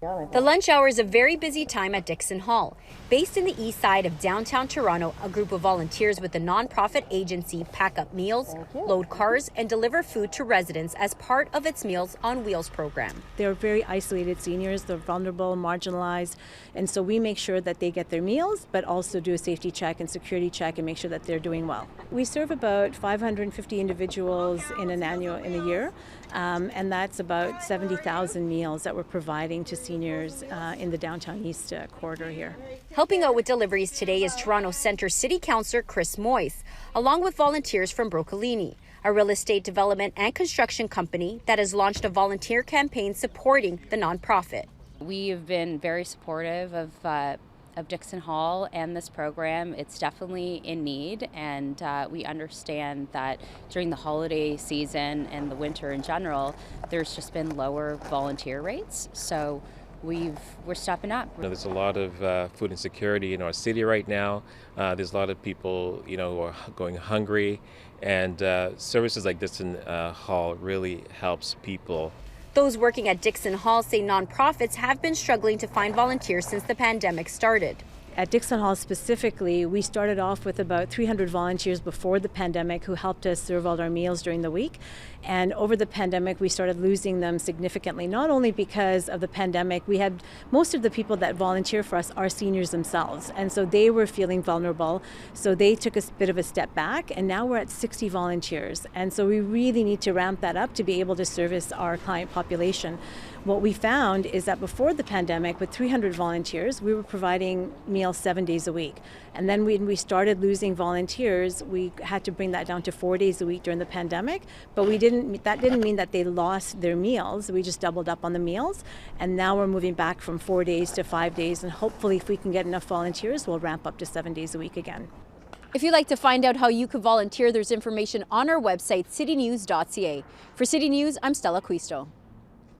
The lunch hour is a very busy time at Dixon Hall. Based in the east side of downtown Toronto, a group of volunteers with the nonprofit agency pack up meals, load cars, and deliver food to residents as part of its Meals on Wheels program. They're very isolated seniors, they're vulnerable, marginalized, and so we make sure that they get their meals, but also do a safety check and security check and make sure that they're doing well. We serve about 550 individuals in a year, and that's about 70,000 meals that we're providing to seniors in the downtown east corridor here. Helping out with deliveries today is Toronto Centre City Councillor Chris Moyse, along with volunteers from Broccolini, a real estate development and construction company that has launched a volunteer campaign supporting the nonprofit. We've been very supportive of Dixon Hall and this program. It's definitely in need, and we understand that during the holiday season and the winter in general, there's just been lower volunteer rates. So we're stepping up. There's a lot of food insecurity in our city right now. There's a lot of people, who are going hungry, and services like Dixon Hall really helps people. Those working at Dixon Hall say nonprofits have been struggling to find volunteers since the pandemic started. At Dixon Hall specifically, we started off with about 300 volunteers before the pandemic who helped us serve all our meals during the week. And over the pandemic, we started losing them significantly, not only because of the pandemic. We had most of the people that volunteer for us are seniors themselves, and so they were feeling vulnerable. So they took a bit of a step back, and now we're at 60 volunteers. And so we really need to ramp that up to be able to service our client population. What we found is that before the pandemic, with 300 volunteers, we were providing meals 7 days a week. And then when we started losing volunteers, we had to bring that down to 4 days a week during the pandemic. But that didn't mean that they lost their meals. We just doubled up on the meals. And now we're moving back from 4 days to 5 days. And hopefully, if we can get enough volunteers, we'll ramp up to 7 days a week again. If you'd like to find out how you could volunteer, there's information on our website, citynews.ca. For City News, I'm Stella Acquisto.